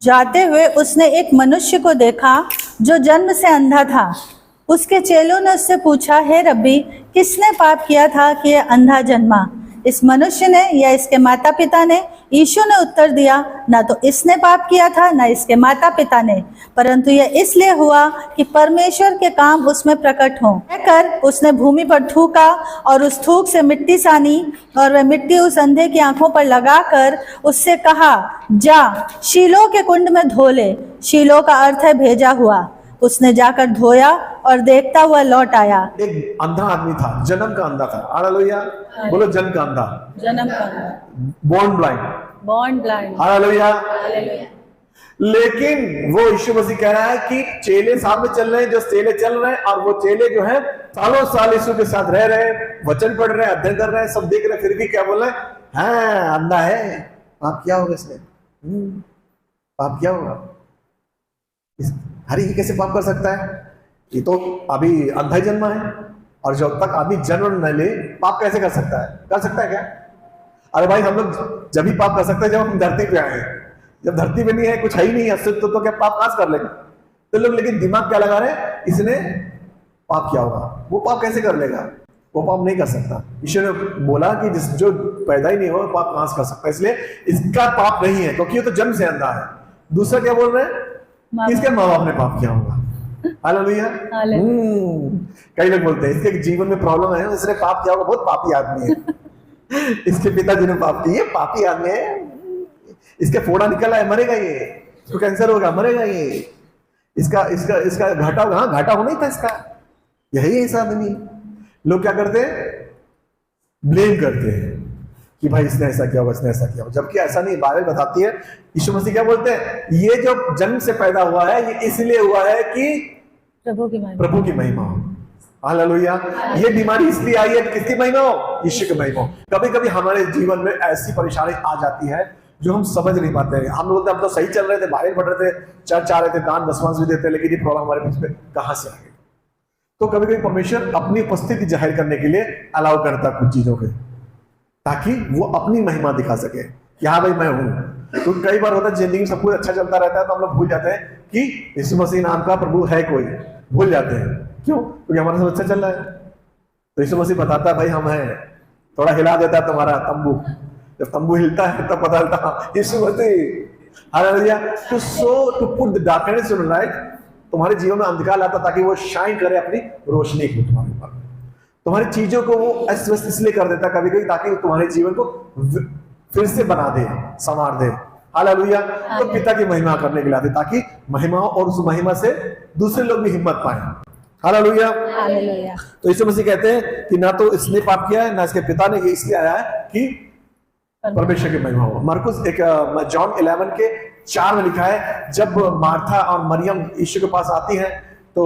जाते हुए उसने एक मनुष्य को देखा जो जन्म से अंधा था। उसके चेलों ने उससे पूछा, हे रब्बी, किसने पाप किया था कि यह अंधा जन्मा, इस मनुष्य ने या इसके माता पिता ने? यीशु ने उत्तर दिया, ना तो इसने पाप किया था ना इसके माता पिता ने, परंतु यह इसलिए हुआ कि परमेश्वर के काम उसमें प्रकट हों। कहकर उसने भूमि पर थूका और उस थूक से मिट्टी सानी, और वह मिट्टी उस अंधे की आंखों पर लगाकर उससे कहा, जा शीलो के कुंड में धो ले। शीलो का अर्थ है भेजा हुआ। उसने जाकर धोया और देखता हुआ लौट आया। एक अंधा आदमी था, जन्म का अंधा था। हालेलुया, बोलो जन्म का अंधा, जन्म का born blind, born blind. Hallelujah. लेकिन वो यीशु मसीह कह रहा है कि चेले सामने चल रहे हैं, जो चेले चल रहे हैं, और वो चेले जो है सालों साल यीशु के साथ रह रहे हैं, वचन पढ़ रहे हैं, अध्ययन कर रहे हैं, सब देख रहे हैं, फिर भी क्या बोल रहे हैं? हाँ, अंधा है, पाप क्या होगा इसने? पाप क्या होगा? हर ही कैसे पाप कर सकता है? ये तो अभी अंधा ही जन्मा है, और जब तक आदमी जन्म न ले पाप कैसे कर सकता है? कर सकता है क्या? अरे भाई, हम लोग जब भी पाप कर सकते हैं जब हम धरती पे आए हैं। जब धरती पे नहीं है, कुछ है ही नहीं अस्तित्व, तो क्या पाप कहां से कर लेगा? तो लोग लेकिन दिमाग क्या लगा रहे हैं, इसने पाप किया होगा। वो पाप कैसे कर लेगा? वो पाप नहीं कर सकता। ईश्वर ने बोला कि जो पैदा ही नहीं हुआ पाप कहां से कर सकता है, इसलिए इसका पाप नहीं है, क्योंकि ये तो जन्म से अंधा है। दूसरा क्या बोल रहे हैं? इसके माँ बाप ने पाप किया होगा। हालेलुया। कई लोग बोलते हैं इसके जीवन में प्रॉब्लम है, इसने पाप किया होगा, बहुत पापी आदमी है। इसके पिताजी ने पाप किया, पापी आदमी है, इसके फोड़ा निकला है, मरेगा ये, इसको कैंसर होगा, मरेगा ये, इसका इसका इसका घाटा होगा। हाँ, घाटा होना ही था इसका। यही है इस आदमी। लोग क्या करते हैं? ब्लेम करते हैं कि भाई इसने ऐसा किया होगा, इसने ऐसा किया होगा, जबकि ऐसा नहीं। बाइबल बताती है, यीशु मसीह क्या बोलते हैं? ये जो जन्म से पैदा हुआ है, ये इसलिए हुआ है कि प्रभु की महिमा हो। हालेलुया। ये बीमारी इसलिए आई है कि किसकी महिमा हो? यीशु की महिमा हो। कभी कभी हमारे जीवन में ऐसी परेशानी आ जाती है जो हम समझ नहीं पाते हैं। हम बोलते हैं हम तो सही चल रहे थे, बाइबल पढ़ रहे थे, चर्च आ रहे थे, दान दशमांश भी देते, लेकिन ये प्रॉब्लम हमारे बीच में कहां से आ गई? तो कभी कभी परमेश्वर अपनी उपस्थिति जाहिर करने के लिए अलाउ करता कुछ चीजों के, ताकि वो अपनी महिमा दिखा सके कि हाँ भाई मैं हूं। तो कई बार होता है जिंदगी में सब कुछ अच्छा चलता रहता है, तो हम लोग भूल जाते हैं कि यीशु मसीह नाम का प्रभु है कोई, भूल जाते हैं। क्यों? क्योंकि हमारा सब अच्छा चल रहा है। तो यीशु मसीह बताता है भाई हम हैं, थोड़ा हिला देता है तुम्हारा तंबू, जब तंबू हिलता है तब पता चलता Yeshu Masih. Hallelujah. To put the darkness in light, तुम्हारे जीवन में अंधकार लाता ताकि वो शाइन करे अपनी रोशनी को तुम्हारे ऊपर। तुम्हारी चीजों को वो अस्त व्यस्त इसलिए कर देता कभी कभी, ताकि तुम्हारे जीवन को फिर से बना दे, संवार दे। हालेलुया। तो पिता की महिमा करने के लिए आते, ताकि महिमा हो, और उस महिमा से दूसरे लोग भी हिम्मत पाए। हालेलुया। तो यीशु मसीह कहते हैं कि ना तो इसने पाप किया है ना इसके पिता ने, ये इसलिए आया है कि परमेश्वर की महिमा हो। मार्कुस जॉन 11 के 4 में लिखा है, जब मार्था और मरियम यीशु के पास आती हैं तो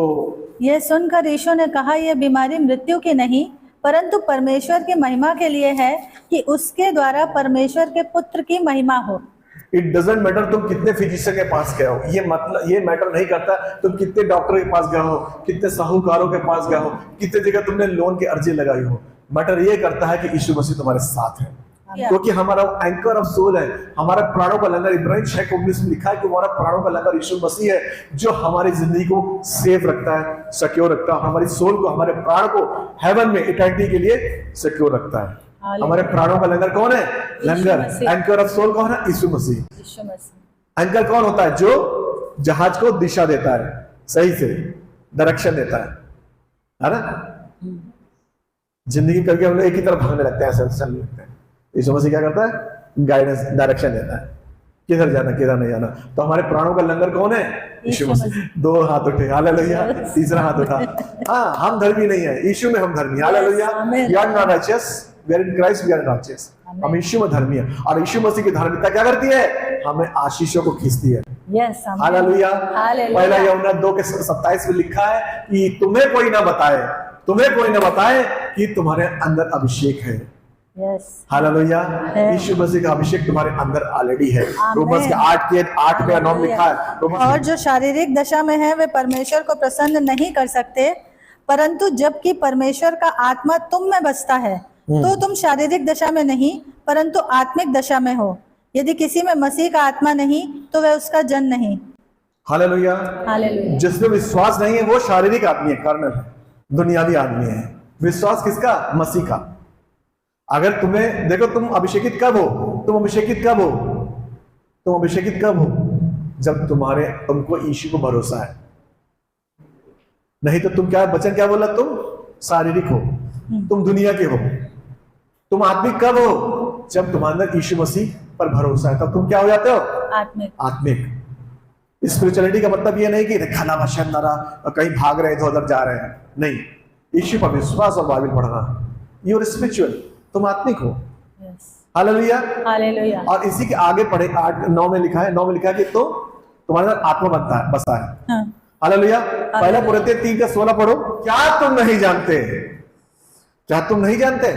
यह सुनकर यीशु ने कहा, यह बीमारी मृत्यु की नहीं परंतु परमेश्वर की महिमा के लिए है, कि उसके द्वारा परमेश्वर के पुत्र की महिमा हो। इट डजेंट मैटर तुम कितने फिजिशियन के पास गए हो, ये मैटर नहीं करता तुम कितने डॉक्टर के पास गए हो, कितने साहूकारों के पास गए हो, कितने जगह तुमने लोन की अर्जी लगाई हो। मैटर ये करता है कि यीशु मसीह तुम्हारे साथ है, क्योंकि हमारा एंकर ऑफ सोल है, हमारा प्राणों का लंगर। इब्राहिम 6:19 में लिखा है कि हमारा प्राणों का लंगर यीशु मसीह है, जो हमारी जिंदगी को सेफ रखता है, सिक्योर रखता है, हमारी सोल को, हमारे प्राण को हेवन में इटर्निटी के लिए सिक्योर रखता है। हमारे प्राणों का लंगर कौन है? लंगर। एंकर ऑफ सोल कौन है? यीशु मसीह। एंकर कौन होता है? जो जहाज को दिशा देता है, सही से डायरेक्शन देता है ना। जिंदगी करके हम लोग एक ही तरफ भागने लगते हैं, ऐसे चलने लगते हैं। यीशु मसीह क्या करता है? गाइडेंस, डायरेक्शन देता है, किधर जाना किधर नहीं जाना। तो हमारे प्राणों का लंगर कौन है? यीशु मसीह। 2 हाथ उठे, हालेलुया। तीसरा हाथ उठा। हाँ, हम धर्मी नहीं है, यीशु में हम धर्मी। Hallelujah. We are not righteous, we are in Christ, we are righteous. हम यीशु में धर्मी है, और यीशु मसीह की धार्मिकता क्या करती है? हमें आशीषों को खींचती है। हालेलुया। पहला यूहन्ना 2:27 में लिखा है कि तुम्हें कोई ना बताए कि तुम्हारे अंदर अभिषेक है। हालेलुया। यीशु मसीह का अभिषेक तुम्हारे अंदर ऑलरेडी है। रोमन्स के 8 में 9 लिखा है। और जो शारीरिक दशा में है वे परमेश्वर को प्रसन्न नहीं कर सकते, परंतु जबकि परमेश्वर का आत्मा तुम में बसता है तो तुम शारीरिक दशा में नहीं परंतु आत्मिक दशा में हो। यदि किसी में मसीह का आत्मा नहीं तो वह उसका जन नहीं। हालेलुया। हालेलुया। जिसमें विश्वास नहीं है वो शारीरिक आदमी है, कार्नल है, दुनियावी आदमी है। विश्वास किसका? मसीह का। अगर तुम्हें देखो, तुम अभिषेकित कब हो? तुम अभिषेकित कब हो? तुम अभिषेकित कब हो? जब तुमको यीशु को भरोसा है। नहीं तो तुम क्या, वचन क्या बोला? तुम शारीरिक हो, तुम दुनिया के हो। तुम आत्मिक कब हो? जब तुम्हारे अंदर यीशु मसीह पर भरोसा है, तब तुम क्या हो जाते हो? आत्मिक। आत्मिक। स्पिरिचुअलिटी का मतलब ये नहीं कि खाना भाषण नारा और कहीं भाग रहे थे उधर जा रहे हैं, नहीं। यीशु पर विश्वास और बाइबल पढ़ना, यू आर स्पिरिचुअल, तुम आत्मिक हो। हालेलुया। हालेलुया। और इसी के आगे पढ़े 8-9 में लिखा है, 9 में लिखा है कि तो तुम्हारे अंदर आत्मा बनता है, बसा है। हाँ। हालेलुया। पहला कुरिन्थियों 3:16 पढ़ो। क्या तुम नहीं जानते? क्या तुम नहीं जानते?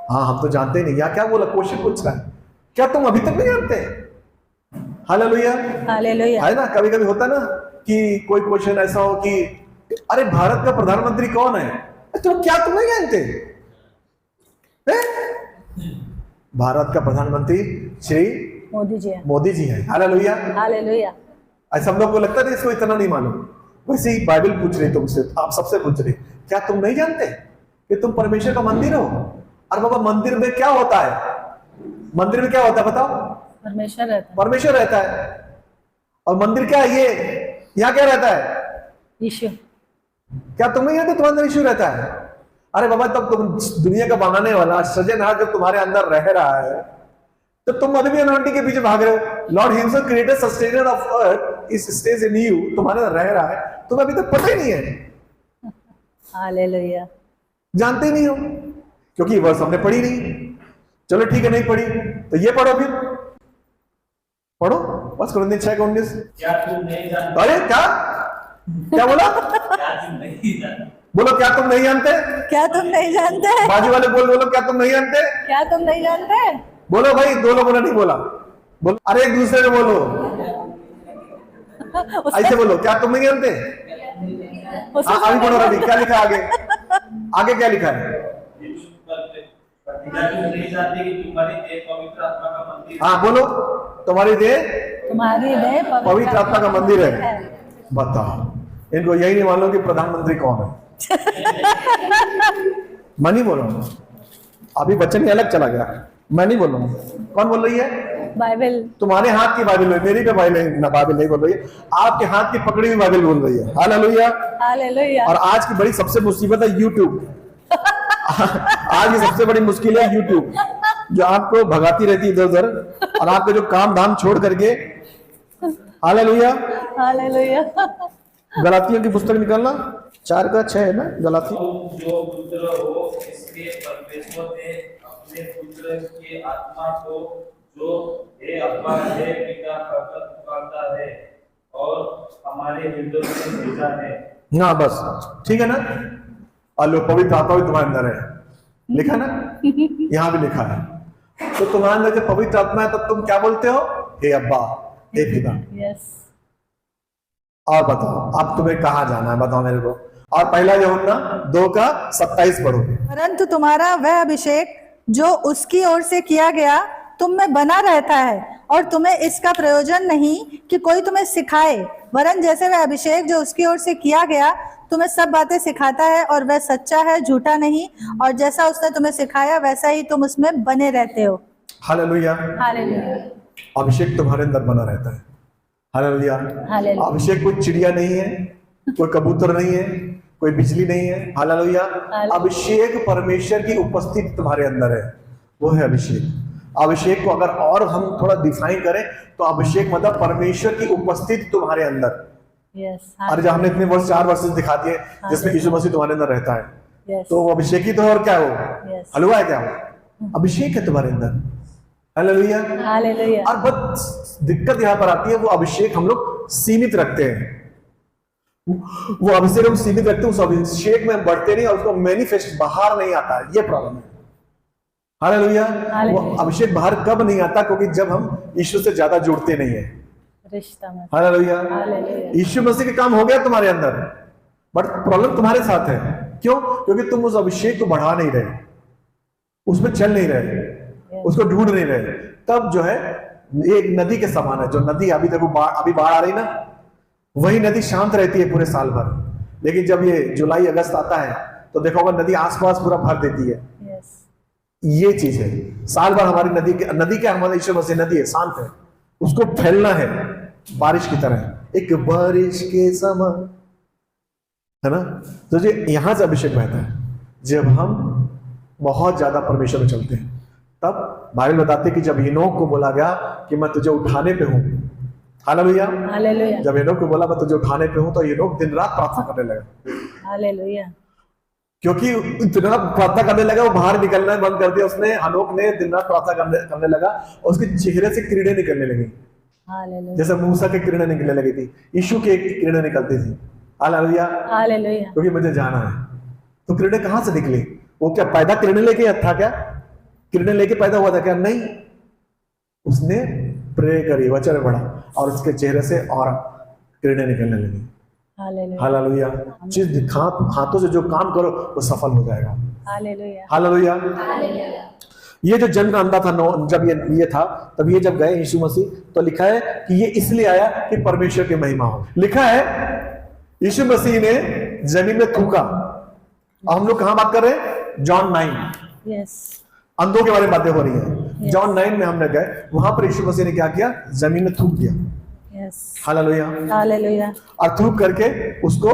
हाँ, हम तो जानते नहीं। या क्या बोला? क्वेश्चन पूछ रहा है, क्या तुम अभी तक नहीं जानते? हालेलुया। हालेलुया। है ना, कभी कभी होता ना कि कोई क्वेश्चन ऐसा हो कि अरे भारत का प्रधानमंत्री कौन है? तो क्या तुम नहीं जानते? भारत का प्रधानमंत्री श्री मोदी जी है। मोदी जी है। हालेलुया। हालेलुया। ऐसा हम लोग को लगता है इसको इतना नहीं मालूम। वैसे ही बाइबल पूछ रही तुमसे, आप सबसे पूछ रही, क्या तुम नहीं जानते कि तुम परमेश्वर का मंदिर हो? और बाबा, मंदिर में क्या होता है? मंदिर में क्या होता है बताओ? परमेश्वर रहता है। परमेश्वर रहता है। और मंदिर क्या है? ये यहाँ क्या रहता है? यीशु। क्या तुम नहीं जानते तुम्हारे अंदर यीशु रहता है? अरे बाबा, तब तुम दुनिया का बनाने वाला सृजनहार जब तुम्हारे अंदर रह रहा है, तो तुम अभी भी अनॉइंटिंग के पीछे भाग रहे हो। Lord himself created sustainer of earth is stage in you, तुम्हारे अंदर रह रहा है, तुम्हें अभी तक पता ही नहीं है। हालेलुया। जानते ही नहीं हो, क्योंकि ये वर्ष हमने पढ़ी नहीं। चलो ठीक है, नहीं पढ़ी तो ये पढ़ो, फिर पढ़ो 1 कुरिन्थियों 6:19। क्या तुम नहीं जानते? अरे क्या क्या बोला? क्या तुम नहीं जानते? बोलो, क्या तुम नहीं जानते? क्या तुम नहीं जानते? बाजू वाले बोलो, क्या तुम नहीं जानते? क्या तुम नहीं जानते? बोलो भाई, दो लोगों ने नहीं बोला, बोलो। अरे एक दूसरे ने बोलो, ऐसे बोलो, क्या तुम नहीं जानते? अभी पढ़ो रवि, क्या लिखा आगे? आगे क्या लिखा है? क्या तुम नहीं जानते कि तुम्हारी देह पवित्र आत्मा का मंदिर है? हाँ बोलो, तुम्हारी देह तुम्हारी देह पवित्र आत्मा का मंदिर है। बताओ, इनको यही नहीं मालूम कि प्रधानमंत्री कौन है। मैं नहीं बोल रहा हूँ, अभी बच्चन ही अलग चला गया, मैं नहीं बोल रहा हूँ। कौन बोल रही है? बाइबल। तुम्हारे हाथ की बाइबल है, मेरी पे बाइबल नहीं बोल रही है, आपके हाथ की पकड़ी हुई बाइबल बोल रही है। हालेलुया। हालेलुया। और आज की बड़ी सबसे मुसीबत है यूट्यूब। आज की सबसे बड़ी मुश्किल है यूट्यूब, जो आपको भगाती रहती है इधर उधर, और आपके जो काम धाम छोड़ करके। हालेलुया। हालेलुया। गलातियों की पुस्तक निकालना 4:6 है ना, गलाती। तुम जो पुत्र हो, इसलिए परमेश्वर ने अपने पुत्र की आत्मा को, जो हे अब्बा हे पिता कहकर पुकारता है, और हमारे हृदय में भेजा है। हाँ बस ठीक है ना। और लो, पवित्र आत्मा भी तुम्हारे अंदर है, लिखा ना, यहाँ भी लिखा है। तो तुम्हारे अंदर जब पवित्र आत्मा है, तब तुम क्या बोलते हो? हे अब्बा, हे पिता। यस। और बताओ, अब तुम्हें कहाँ जाना है, बताओ मेरे को। और पहला यूहन्ना 2:27 पढ़ो। परंतु तुम्हारा वह अभिषेक जो उसकी ओर से किया गया तुम में बना रहता है, और तुम्हें इसका प्रयोजन नहीं कि कोई तुम्हें सिखाए, वरन जैसे वह अभिषेक जो उसकी ओर से किया गया तुम्हें सब बातें सिखाता है, और वह सच्चा है, झूठा नहीं, और जैसा उसने तुम्हें सिखाया वैसा ही तुम उसमें बने रहते हो। हालेलुया। हालेलुया। अभिषेक तुम्हारे अंदर बना रहता है। हालेलुया। हालेलुया। अभिषेक कोई चिड़िया नहीं है, कोई कबूतर नहीं है, कोई बिजली नहीं है। हालेलुया। अभिषेक परमेश्वर की उपस्थिति तुम्हारे अंदर है, वो है अभिषेक। अभिषेक को अगर और हम थोड़ा डिफाइन करें तो अभिषेक मतलब परमेश्वर की उपस्थिति तुम्हारे अंदर। यस। और जब हमने इतने वर्ष 4 वर्ष दिखा दिए जिसमें यीशु मसीह तुम्हारे अंदर रहता है, यस। तो वो अभिषेक ही तो है, और क्या हो? यस। हलवा है क्या हो? अभिषेक है तुम्हारे अंदर। हालेलुया। हालेलुया। और बस दिक्कत यहाँ पर आती है, वो अभिषेक हम लोग सीमित रखते हैं। वो अभिषेक हम सीमित रखते हैं, उस अभिषेक में बढ़ते नहीं, और उसको मैनिफेस्ट बाहर नहीं आता है, ये प्रॉब्लम है। हालेलुया। वो अभिषेक बाहर कब नहीं आता? क्योंकि जब हम यीशु से ज्यादा जुड़ते नहीं है रिश्ता में। हालेलुया। हालेलुया। यीशु मसीह के काम हो गया तुम्हारे अंदर, बट प्रॉब्लम तुम्हारे साथ है। क्यों? क्योंकि तुम उस अभिषेक को बढ़ा नहीं रहे, उसमें चल नहीं रहे, उसको ढूंढ नहीं रहे, तब जो है एक नदी के समान है। जो नदी अभी देखो अभी बाढ़ आ रही ना, वही नदी शांत रहती है पूरे साल भर, लेकिन जब ये जुलाई अगस्त आता है तो देखोगे नदी आसपास पूरा भर देती है। ये चीज है, साल भर हमारी नदी क्या हमारे ईश्वर मसीह नदी है, शांत है, उसको फैलना है बारिश की तरह, एक बारिश के समान, है ना। तो ये यहां से अभिषेक बहता है जब हम बहुत ज्यादा परमेश्वर में चलते हैं। तब बाइबल बताते कि जब हेनोक को बोला गया कि मैं तुझे उठाने पे हूं, हालेलुया, हालेलुया, जब हेनोक को बोला मैं तुझे उठाने पे हूं, तो हेनोक दिन रात प्रार्थना करने लगा। हालेलुया, क्योंकि इतना प्रार्थना करने लगा, वो बाहर निकलना बंद कर दिया उसने। हनोक ने दिन रात प्रार्थना करने लगा और उसके चेहरे से किरणें निकलने लगी, जैसे मूसा की किरणें निकलने लगी थी, यीशु की किरणें निकलती थी। हालेलुया, हालेलुया, क्योंकि मुझे जाना है। तो किरणें कहां से निकली? वो क्या पैदा किरणें लेके था क्या? किरणें लेके पैदा हुआ था क्या? नहीं, उसने प्रे करी, वचन पढ़ा और उसके चेहरे से और किरणें निकलने लगी। हालेलुया, चीज हाथों से जो काम करो वो सफल हो जाएगा। हालेलुया, ये जो जन्म का अंधा था, जब ये था, तब ये जब गए यीशु मसीह, तो लिखा है कि ये इसलिए आया कि परमेश्वर की महिमा हो। लिखा है यीशु मसीह ने जमीन में थूका। हम लोग कहां बात कर रहे हैं? जॉन 9, अंधों के बारे में बातें हो रही है। जॉन 9 में हमने गए, वहां पर यीशु मसीह ने क्या किया? जमीन में थूक दिया। हालेलुया, हालेलुया, और थूक करके उसको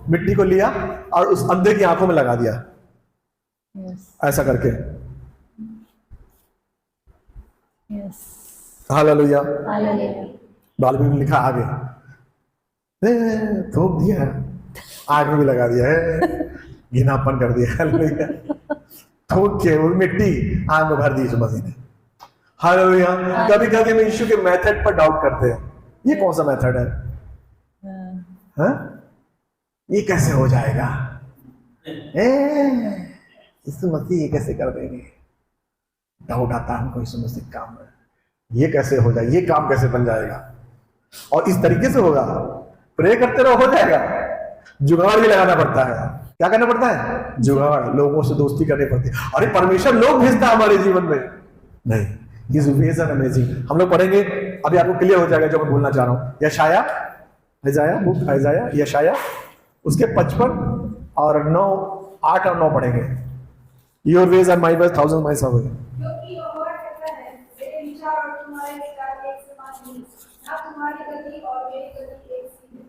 मिट्टी को लिया और उस अंधे की आंखों में लगा दिया, ऐसा करके। हालेलुया, बाइबल में लिखा आगे, थूक दिया, आग में भी लगा दिया है, घिनापन कर दिया। हालेलुया, थूक के वो मिट्टी आग में भर दी यीशु मसीह ने। हालेलुया, कभी कभी हम यीशु के मेथड पर डाउट करते हैं, ये कौन सा मेथड है? ये कैसे हो जाएगा? यीशु मसीह ये कैसे कर देंगे? डाउट आता है हमको यीशु मसीह काम में, ये कैसे हो जाए, ये काम कैसे बन जाएगा? और इस तरीके से होगा, प्रे करते रहो, हो जाएगा। जुगाड़ भी लगाना पड़ता है। क्या करना पड़ता है? जुगाड़, लोगों से दोस्ती करनी पड़ती है। अरे परमेश्वर लोग भेजता है हमारे जीवन में? नहीं, His ways are amazing। हम लोग पढ़ेंगे, अभी आपको क्लियर हो जाएगा जो मैं बोलना चाह रहा हूँ। यशाया उसके 55 और 9, 8 और 9 पढ़ेंगे। Your ways are my ways, 1,000 miles away। क्योंकि यहोवा कहता है, मेरे विचार और तुम्हारे विचार एक समान नहीं, ना तुम्हारी गति और मेरी गति एक सी है।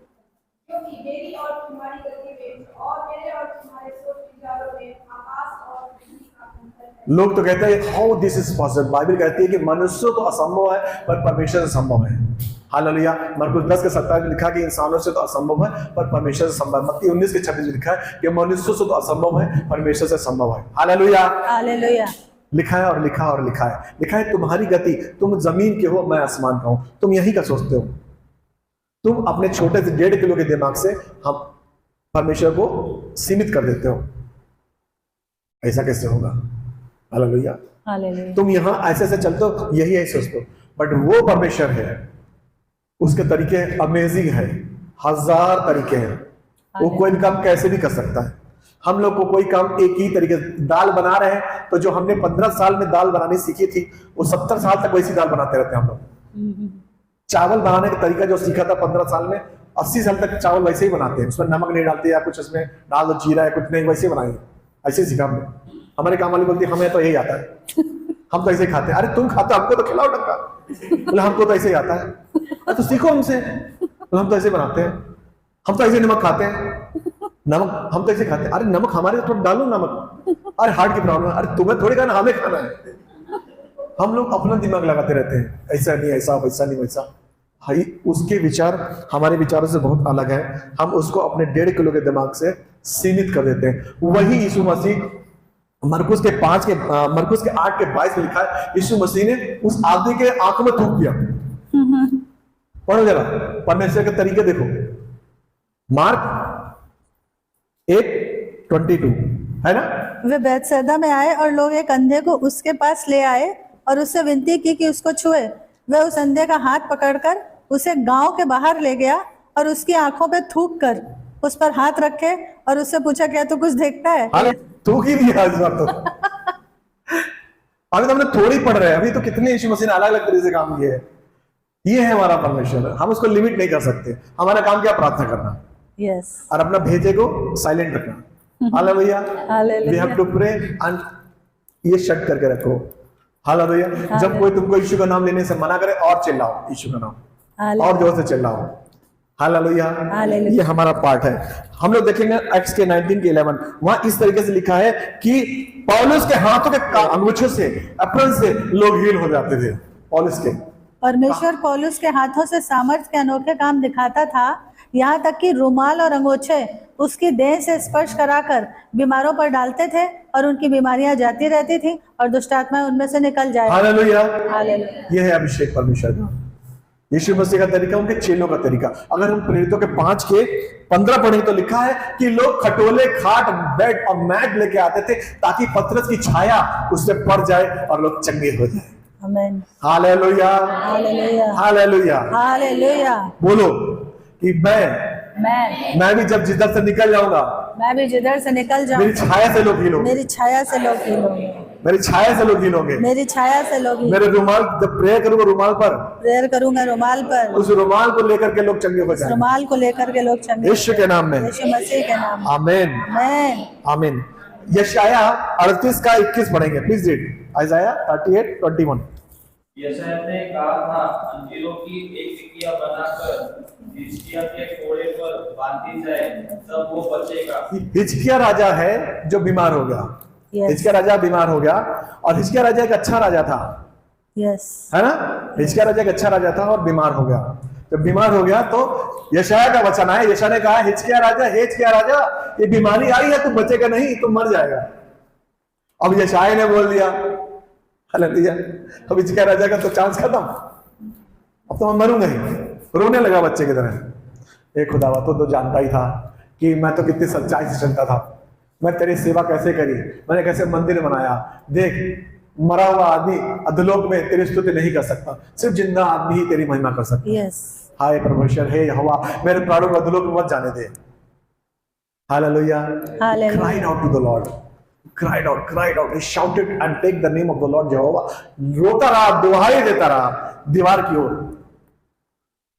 क्योंकि मेरी और तुम्हारी गति में और मेरे और तुम्हारे सोच विचारों में आकाश और पृथ्वी का अंतर है। लोग तो कहते हैं how this is possible. Bible कहती है कि मनुष्य तो असंभव है पर परमेश्वर से संभव है। हालेलुया, मरकुस 10:27 में लिखा कि इंसानों से तो असंभव है पर परमेश्वर से संभव है। मत्ती 19:26 में लिखा है कि मनुष्य से तो असंभव है, परमेश्वर से संभव है। हालेलुया, हालेलुया, लिखा है और लिखा और लिखा है। लिखा है तुम्हारी गति, तुम जमीन के हो, मैं आसमान का हूं। तुम यही का सोचते हो, तुम अपने छोटे से 1.5 किलो के दिमाग से हम परमेश्वर को सीमित कर देते हो। ऐसा कैसे होगा? हालेलुया, हालेलुया, तुम यहां ऐसे ऐसे चलते हो, यही ऐसे सोचते हो, बट वो परमेश्वर है, उसके तरीके अमेजिंग है, 1000 तरीके हैं। वो कोई काम कैसे भी कर सकता है। हम लोग को कोई काम एक ही तरीके, दाल बना रहे हैं तो जो हमने 15 साल में दाल बनानी सीखी थी, वो 70 साल तक वैसी दाल बनाते रहते हैं हम लोग। चावल बनाने का तरीका जो सीखा था 15 साल में, 80 साल तक चावल वैसे ही बनाते हैं। उसमें नमक नहीं डालते या कुछ उसमें डाल दो, जीरा है कुछ नहीं, वैसे बनाएंगे, ऐसे ही सीखा हमने। हमारे काम वाली बोलती हमें तो यही आता है, हम तो ऐसे ही खाते हैं। अरे तुम खाते, हमको तो खिलाओ टक्का। बोले हमको तो ऐसे ही आता है। अरे तो सीखो हमसे। तो हम तो ऐसे बनाते हैं, हम तो ऐसे नमक खाते हैं, नमक हम तो ऐसे खाते हैं। अरे नमक हमारे थोड़ा डालो नमक। अरे हार्ट की प्रॉब्लम है, अरे तुम्हें थोड़ी खाना, हमें खाना है। हम लोग अपना दिमाग लगाते रहते हैं, ऐसा नहीं ऐसा, वैसा नहीं वैसा। भाई उसके विचार हमारे विचारों से बहुत अलग है। हम उसको अपने 1.5 किलो के दिमाग से सीमित कर देते हैं। वही यीशु मसीह मरकुस के 8:22 में लिखा है, यीशु मसीह ने उस आदमी के आंखों में थूक दिया। पढ़ो जरा, परमेश्वर के तरीके देखो। मार्क 8:22 है ना। वे बैतसैदा में आए और लोग एक अंधे को उसके पास ले आए और उससे विनती की कि उसको छुए। वह उस अंधे का हाथ पकड़कर उसे गांव के बाहर ले गया और उसकी आंखों पे थूक कर उस पर हाथ रखे और उससे पूछा, क्या तू कुछ देखता है? थूक ही दिया इस बार तो। अभी तो हमने थोड़ी पढ़ रहे हैं, अभी तो कितने यीशु मसीह ने अलग अलग तरीके से काम किए हैं। ये है हमारा परमेश्वर, हम उसको लिमिट नहीं कर सकते। हमारा काम क्या, प्रार्थना करना यस, और अपना भेजे को साइलेंट रखना। Hallelujah, we have to pray and ये शट करके रखो। हालेलुया, जब कोई तुमको यीशु का नाम लेने से मना करे और चिल्लाओ यीशु का नाम, और जोर से चिल्लाओ। हालेलुया, ये हमारा पार्ट है। हम लोग देखेंगे एक्ट्स के 19 के 11, वहां इस तरीके से लिखा है कि पौलुस के हाथों के अंगूठों से, अप्रन से लोग हील हो जाते थे। पौलुस के परमेश्वर पौलुस के हाथों से सामर्थ्य के अनोखे काम दिखाता था, यहाँ तक कि रुमाल और अंगोछे उसकी देह से स्पर्श कराकर बीमारों पर डालते थे और उनकी बीमारियां जाती रहती थी और दुष्ट आत्माएं उनमें से निकल जाए। Hallelujah, hallelujah. ये है अभिषेक परमेश्वर का, यीशु मसीह का तरीका, उनके चेलों का तरीका। अगर हम प्रेरितों के 5 के 15 पढ़ें तो लिखा है कि लोग खटोले, खाट, बेड और मैट लेके आते थे ताकि पतरस की छाया उससे पड़ जाए और लोग चंगे हो जाए। आमीन। Hallelujah, hallelujah, hallelujah, hallelujah. बोलो कि मैं भी जब जिधर से निकल जाऊंगा, मैं भी जिधर से निकल जाऊं, मेरी छाया से लोग हील होंगे, मेरी छाया से लोग हील होंगे, मेरी छाया से लोग हील होंगे, मेरी छाया से लोग हील। मेरे रुमाल, जब प्रेयर करूंगा रुमाल पर, प्रेयर करूंगा रुमाल पर, उस रुमाल को लेकर के लोग चंगे हो जाएंगे, रुमाल को लेकर के लोग चंगे, यीशु के नाम में, यीशु मसीह के नाम। आमीन, आमीन, आमीन। यशाया 38 का 21 पढ़ेंगे, प्लीज रीड। यशाया 38:21। यशायाह ने कहा था, अंजीरों की एक टिकिया बनाकर हिजकिय्याह के कोड़े पर बांधी जाए, तब वो बचेगा। हिजकिय्याह राजा है जो बीमार हो गया। Yes. हिजकिय्याह राजा बीमार हो गया, और हिजकिय्याह राजा एक अच्छा राजा था, यस, है ना। हिजकिय्याह राजा एक अच्छा राजा था और बीमार हो गया। जब बीमार हो गया तो यशायाह का वचन आया, यशायाह ने कहा, हिजकिय्याह राजा, ये बीमारी आई है, तुम बचेगा नहीं, तुम मर जाएगा। अब यशायाह ने बोल दिया, हालेलुया, अब हिजकिय्याह राजा का तो चांस खत्म, अब तो मैं मरूंगा ही। रोने लगा बच्चे की तरह। एक खुदावा तो जानता ही था कि मैं तो कितनी सच्चाई से चलता था, मैं तेरी सेवा कैसे करी, मैंने कैसे मंदिर बनाया। देख, मरा हुआ आदमी अधोलोक में तेरी स्तुति नहीं कर सकता, सिर्फ जिंदा आदमी ही तेरी महिमा कर सकता। यस, हाय परमेश्वर, हे यहोवा, मेरे प्राणों को अधोलोक में मत जाने दे। Hallelujah, hallelujah. cried out to the Lord, cried out, he shouted and take the name of the Lord Jehovah। रोता रहा, दुहाई देता रहा दीवार की ओर,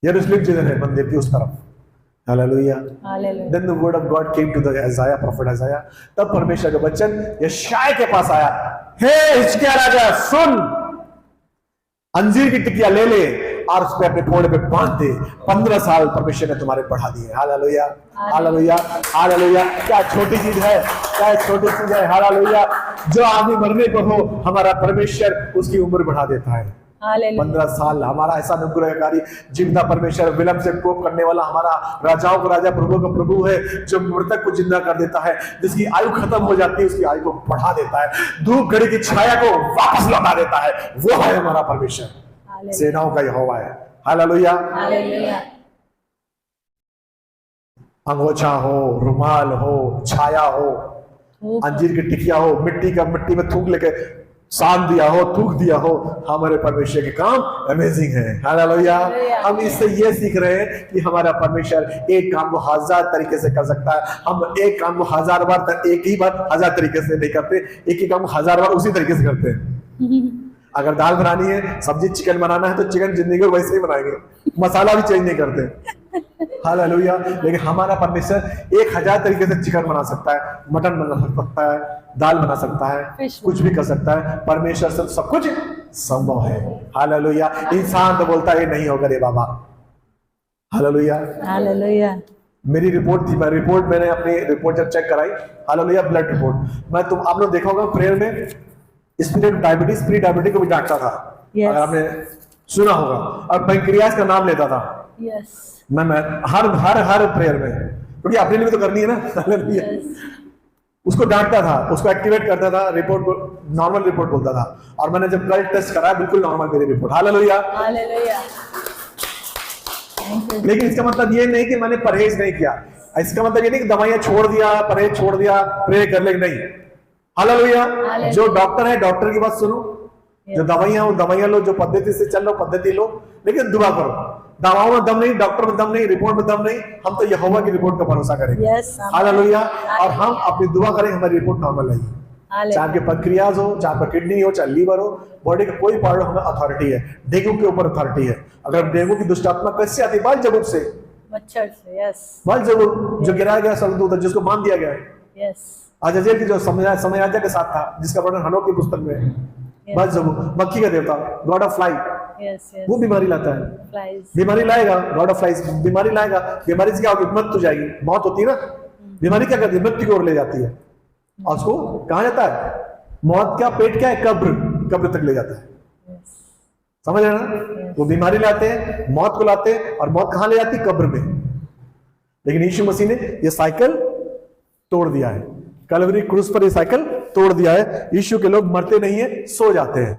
यरूशलेम जिधर है मंदिर की उस तरफ। Hallelujah, hallelujah. Then the word of God came to the Isaiah, prophet Isaiah। तब परमेश्वर का वचन यशायाह के पास आया, हे हिजकिय्याह राजा सुन, अंजीर की टिकिया ले ले और उस पे अपने कोड़े पे बांध दे, 15 साल परमेश्वर ने तुम्हारे बढ़ा दिए। Hallelujah, hallelujah, hallelujah. क्या छोटी चीज है, क्या छोटी चीज है। हालेलुया, जो आदमी मरने को हो, हमारा परमेश्वर उसकी उम्र बढ़ा देता है। 15 साल हमारा ऐसा अनुग्रहकारी जिंदा परमेश्वर, विलंब से कोप करने वाला हमारा राजाओं का राजा, प्रभु का प्रभु है, जो मृतक को जिंदा कर देता है, जिसकी आयु खत्म हो जाती है उसकी आयु को बढ़ा देता है, धूप घड़ी की छाया को वापस लौटा देता है। वो है हमारा परमेश्वर, सेनाओं का यहोवा है। Hallelujah, hallelujah. अंगोछा हो, रुमाल हो, छाया हो, अंजीर की टिकिया हो, मिट्टी में थूक लेके सान दिया हो, थूक दिया हो, हमारे परमेश्वर के काम अमेजिंग है। हालेलुया। हम इससे ये सीख रहे हैं कि हमारा परमेश्वर एक काम को 1000 तरीके से कर सकता है। हम एक काम को 1000 बार, एक ही बार 1000 तरीके से नहीं करते, एक ही काम को 1000 बार उसी तरीके से करते हैं। अगर दाल बनानी है, सब्जी चिकन बनाना है तो चिकन जिंदगी को वैसे ही बनाएंगे, मसाला भी चेंज नहीं करते। हालेलुया। लेकिन हमारा परमेश्वर 1000 तरीके से चिकन बना सकता है, मटन बना सकता है, दाल बना सकता है, कुछ भी कर सकता है। परमेश्वर से सब कुछ संभव है। हालेलुया। इंसान तो बोलता है नहीं होगा रे बाबा। Hallelujah, hallelujah. मेरी रिपोर्ट थी, मैंने अपनी रिपोर्ट जब चेक कराई, हालेलुया, ब्लड रिपोर्ट, आप लोग देखा होगा प्रेयर में स्पिरिट डायबिटीज, प्री डायबिटीज को भी डांटता था। अगर आपने सुना होगा, और पैंक्रियास का नाम लेता था। मैं हर प्रेयर में, क्योंकि अपने लिए तो करनी है ना। उसको डांटता था, उसको एक्टिवेट करता था, रिपोर्ट को नॉर्मल रिपोर्ट बोलता था। और मैंने जब कल टेस्ट कराया, बिल्कुल नॉर्मल मेरी रिपोर्ट। Hallelujah, hallelujah. लेकिन इसका मतलब ये नहीं कि मैंने परहेज नहीं किया, इसका मतलब ये नहीं कि दवाइयां छोड़ दिया, परहेज छोड़ दिया, प्रे कर ले, नहीं। हालेलुया। जो डॉक्टर है, डॉक्टर की बात सुनो, जो दवाइयां लो, जो पद्धति से चल लो, पद्धति लो, लेकिन दुआ करो। दवाओं में दम नहीं, डॉक्टर में दम नहीं, रिपोर्ट में दम नहीं, हम तो यहोवा की रिपोर्ट का भरोसा करेंगे। हालेलुया। और हम अपनी दुआ करें, हमारी रिपोर्ट नॉर्मल आई। हालेलुया। चाहे आपके पैंक्रियाज हो, चाहे आपका किडनी हो, चाहे लीवर हो, बॉडी का कोई पार्ट हमें अथॉरिटी है। डेंगू के ऊपर अथॉरिटी है। अगर डेंगू की दुष्ट आत्मा कैसे आती है? बालजबूब से, मच्छर से। यस बालजबूब जो गिराया गया स्वर्गदूत, जिसको बांध दिया गया है। यस अजाजेल की जो समयाजा के साथ था, जिसका वर्णन हनोक की पुस्तक में है। बालजबूब मक्खी का देवता, God of fly, yes yes वो बीमारी लाता है। फ्लाइज। बीमारी लाएगा, गॉड ऑफ फ्लाइज बीमारी लाएगा। बीमारी से क्या होगी? मृत्यु जाएगी, मौत होती है ना। बीमारी क्या करती है? मृत्यु की ओर ले जाती है। और उसको कहा जाता है? मौत का पेट क्या है? कब्र, कब्र तक ले जाता है। समझ रहे ना? वो बीमारी लाते हैं, मौत को लाते हैं, और मौत कहां ले जाती है? कब्र में। लेकिन यीशु मसीह ने ये साइकिल तोड़ दिया है। कलवरी क्रूस पर ये साइकिल तोड़ दिया है। यीशु के लोग मरते नहीं है, सो जाते हैं।